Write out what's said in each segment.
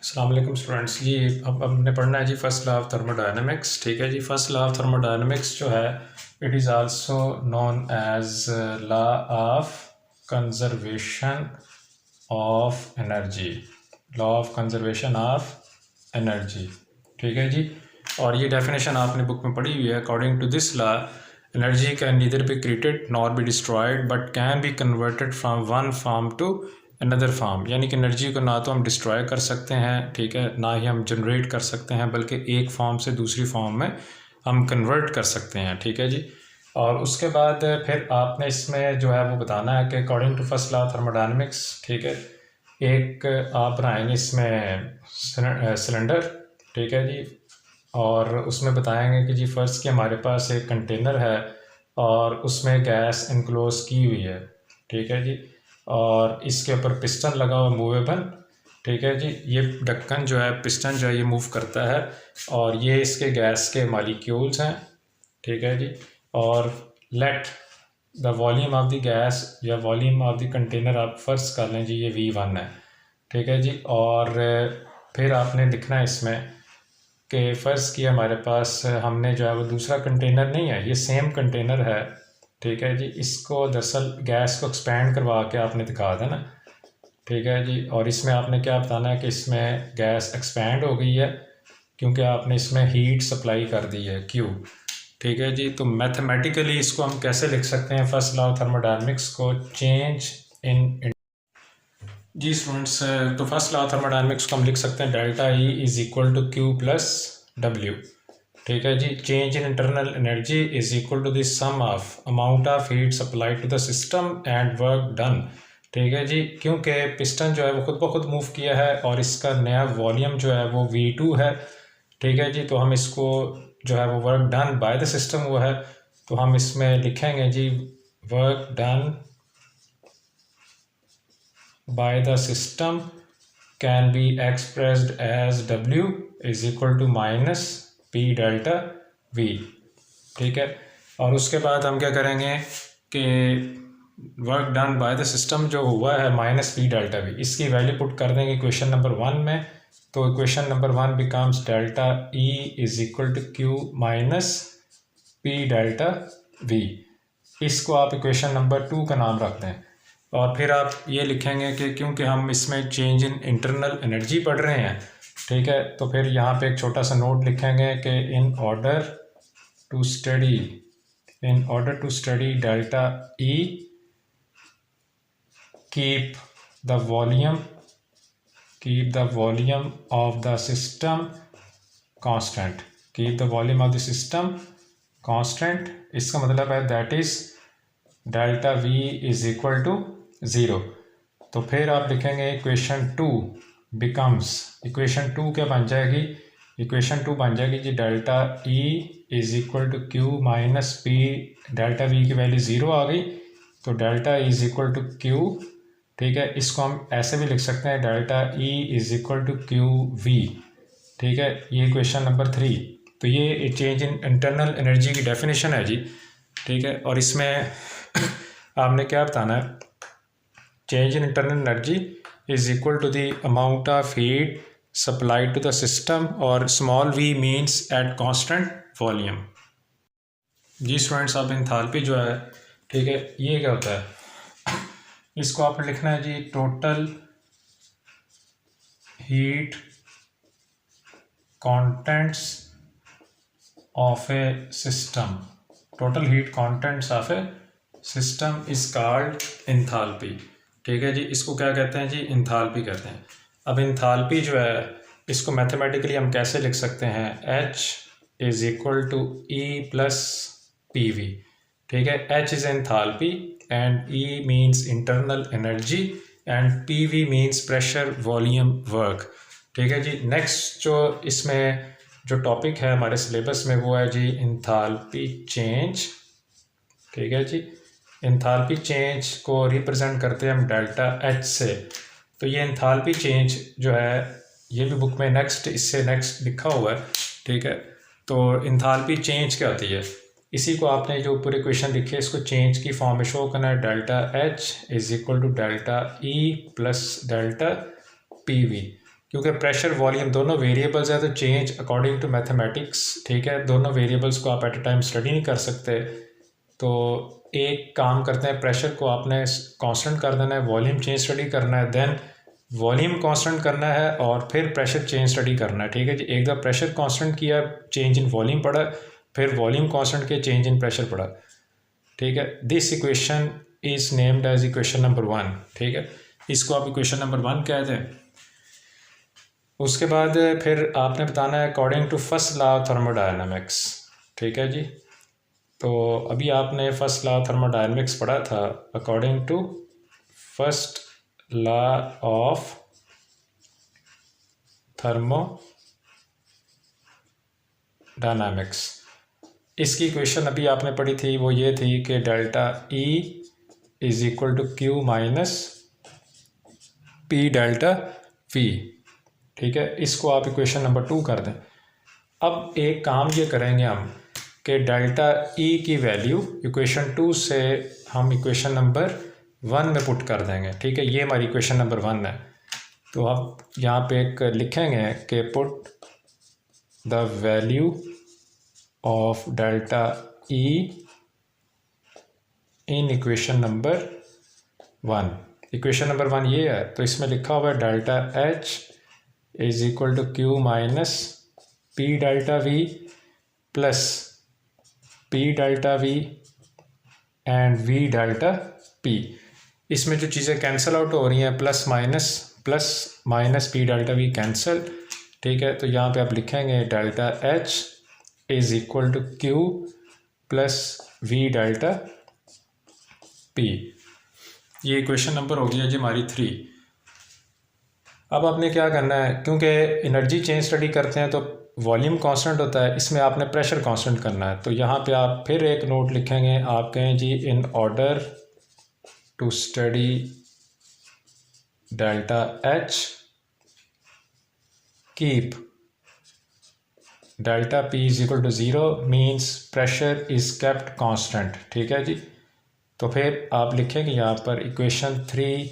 अस्सलाम वालेकुम स्टूडेंट्स जी। अब हमने पढ़ना है जी फर्स्ट लॉ ऑफ थर्मोडायनेमिक्स। ठीक है जी। फर्स्ट लॉ ऑफ थर्मोडायनेमिक्स जो है it is also known as law of conservation of energy. Law of conservation of energy. ठीक है जी। और ये डेफिनेशन आपने बुक में पढ़ी हुई है। According to this law energy can neither be created nor be destroyed but can be converted from one form to another form. यानी कि एनर्जी को ना तो हम डिस्ट्रॉय कर सकते हैं, ठीक है, ना ही हम जनरेट कर सकते हैं, बल्कि एक फॉर्म से दूसरी फॉर्म में हम कन्वर्ट कर सकते हैं। ठीक है जी। और उसके बाद फिर आपने इसमें जो है वो बताना है कि according to first law thermodynamics, ठीक है, एक आप बनाएंगे इसमें सिलेंडर। ठीक है जी। और उसमें बताएंगे कि जी फर्स्ट कि हमारे पास एक कंटेनर है और उसमें गैस इनक्लोज की हुई है। ठीक है जी। और इसके ऊपर पिस्टन लगा हुआ मूवेबल। ठीक है जी। ये ढक्कन जो है, पिस्टन जो है, ये मूव करता है और ये इसके गैस के मालिक्यूल्स हैं। ठीक है जी। और let the volume of the gas या वॉल्यूम ऑफ द कंटेनर आप फर्स्ट कर लें जी, ये V1 है। ठीक है जी। और फिर आपने लिखना है इसमें कि फ़र्ज़ की हमारे पास हमने जो है वो दूसरा कंटेनर नहीं है, ये सेम कंटेनर है। ठीक है जी। इसको दरअसल गैस को एक्सपेंड करवा के आपने दिखा देना। ठीक है जी। और इसमें आपने क्या बताना है कि इसमें गैस एक्सपेंड हो गई है क्योंकि आपने इसमें हीट सप्लाई कर दी है Q। ठीक है जी। तो मैथमेटिकली इसको हम कैसे लिख सकते हैं फर्स्ट लॉ ऑफ थर्मोडायनेमिक्स को, चेंज इन जी स्टूडेंट्स, तो फर्स्ट लॉ थर्मोडायनेमिक्स को हम लिख सकते हैं delta E is equal to Q plus W। ठीक है जी। Change in internal energy is equal to the sum of amount of heat supply to the system and work done. ठीक है जी। क्योंकि पिस्टन जो है वो खुद ब खुद मूव किया है और इसका नया वॉल्यूम जो है वो V2 है। ठीक है जी। तो हम इसको जो है वो work done by the system हुआ है, तो हम इसमें लिखेंगे जी work done by the system can be expressed as W is equal to minus P delta V। ठीक है। और उसके बाद हम क्या करेंगे कि work done by the system जो हुआ है माइनस पी डेल्टा वी, इसकी वैल्यू पुट कर देंगे इक्वेशन नंबर 1 में। तो equation number 1 becomes delta E is equal to Q minus P delta V। इसको आप इक्वेशन नंबर 2 का नाम रख दें। और फिर आप ये लिखेंगे कि क्योंकि हम इसमें चेंज इन इंटरनल एनर्जी पढ़ रहे हैं, ठीक है, तो फिर यहाँ पे एक छोटा सा नोट लिखेंगे कि in order to study delta E keep the volume of the system constant. Keep the volume of the system constant. इसका मतलब है that is delta V is equal to 0। तो फिर आप लिखेंगे इक्वेशन 2 बिकम्स, इक्वेशन 2 क्या बन जाएगी, इक्वेशन 2 बन जाएगी जी delta E is equal to Q minus P, delta V की वैल्यू 0 आ गई तो delta E is equal to Q। ठीक है। इसको हम ऐसे भी लिख सकते हैं delta E is equal to QV। ठीक है। ये इक्वेशन नंबर 3। तो ये चेंज इन इंटरनल एनर्जी की डेफिनेशन है जी। ठीक है। और इसमें आपने क्या बताना है, change in internal energy is equal to the amount of heat supplied to the system और small v means at constant volume। जी स्टूडेंट्स, अब इंथाल्पी जो है, ठीक है, ये क्या होता है, इसको आपने लिखना है जी total heat contents of a system। total heat contents of a system is called enthalpy। ठीक है जी। इसको क्या कहते हैं जी, इंथाल्पी कहते हैं। अब इंथाल्पी जो है इसको मैथमेटिकली हम कैसे लिख सकते हैं, H is equal to E plus P V. ठीक है। H is enthalpy and E means internal energy and P V means pressure volume work. ठीक है जी। नेक्स्ट जो इसमें जो टॉपिक है हमारे सिलेबस में वो है जी इंथाल्पी चेंज। ठीक है जी। इंथाल्पी चेंज को रिप्रेजेंट करते हैं हम डेल्टा H से। तो ये इंथाल्पी चेंज जो है ये भी बुक में इससे नेक्स्ट लिखा हुआ है। ठीक है। तो इंथाल्पी चेंज क्या होती है, इसी को आपने जो पूरे क्वेश्चन लिखे इसको चेंज की फॉर्म में शो करना है। Delta H is equal to delta E plus delta P V. क्योंकि प्रेशर वॉल्यूम दोनों वेरिएबल्स हैं तो चेंज अकॉर्डिंग टू मैथमेटिक्स, ठीक है, दोनों वेरिएबल्स को आप एट अ टाइम स्टडी नहीं कर सकते। तो एक काम करते हैं, प्रेशर को आपने कांस्टेंट कर देना है, वॉल्यूम चेंज स्टडी करना है, देन वॉल्यूम कांस्टेंट करना है और फिर प्रेशर चेंज स्टडी करना है, ठीक है जी। एक दफ़ा प्रेशर कांस्टेंट किया, चेंज इन वॉल्यूम पढ़ा, फिर वॉल्यूम कांस्टेंट किया, चेंज इन प्रेशर पढ़ा, ठीक है। This equation is named as equation number 1, ठीक है, इसको आप इक्वेशन नंबर 1 कह दें। उसके बाद फिर आपने बताना है according to first law of thermodynamics, ठीक है जी। तो अभी आपने फर्स्ट लॉ ऑफ थर्मोडायनामिक्स पढ़ा था, according to first law of thermodynamics. इसकी इक्वेशन अभी आपने पढ़ी थी, वो ये थी कि delta E is equal to Q minus P delta V, ठीक है। इसको आप इक्वेशन नंबर 2 कर दें। अब एक काम ये करेंगे हम कि डेल्टा E की वैल्यू इक्वेशन 2 से हम इक्वेशन नंबर 1 में पुट कर देंगे, ठीक है। ये हमारी इक्वेशन नंबर 1 है। तो आप यहाँ पे एक लिखेंगे कि put the value of delta E in equation number 1। Equation number 1 ये है, तो इसमें लिखा हुआ है delta H is equal to Q minus P delta V plus P delta V and V delta P। इसमें जो चीज़ें कैंसिल आउट हो रही हैं, plus minus P delta V cancel, ठीक है। तो यहाँ पे आप लिखेंगे delta H is equal to Q plus V delta P। ये इक्वेशन नंबर हो गया जी हमारी 3। अब आपने क्या करना है, क्योंकि एनर्जी चेंज स्टडी करते हैं तो वॉल्यूम कांस्टेंट होता है, इसमें आपने प्रेशर कांस्टेंट करना है। तो यहाँ पे आप फिर एक नोट लिखेंगे, आप कहें जी in order to study delta H keep delta P is equal to 0 means pressure is kept constant, ठीक है जी। तो फिर आप लिखेंगे यहाँ पर इक्वेशन 3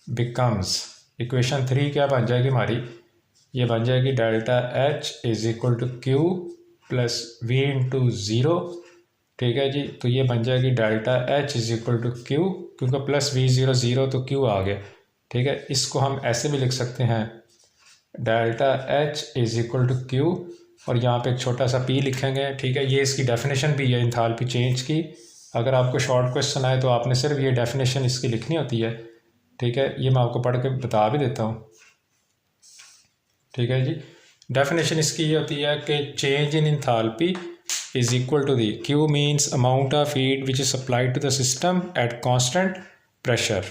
बिकम्स, इक्वेशन 3 क्या बन जाएगी हमारी, ये बन जाएगी delta H is equal to Q plus V into 0, ठीक है जी। तो ये बन जाएगी delta H is equal to Q, क्योंकि प्लस V 0 तो Q आ गया, ठीक है। इसको हम ऐसे भी लिख सकते हैं, delta H is equal to Q और यहाँ पे एक छोटा सा P लिखेंगे, ठीक है। ये इसकी डेफिनेशन भी है इंथाल्पी चेंज की। अगर आपको शॉर्ट क्वेश्चन आए तो आपने सिर्फ ये डेफिनेशन इसकी लिखनी होती है, ठीक है। ये मैं आपको पढ़ के बता भी देता हूँ, ठीक है जी। डेफिनेशन इसकी ये होती है कि change in enthalpy is equal to the Q means amount of heat which is supplied to the system at constant pressure,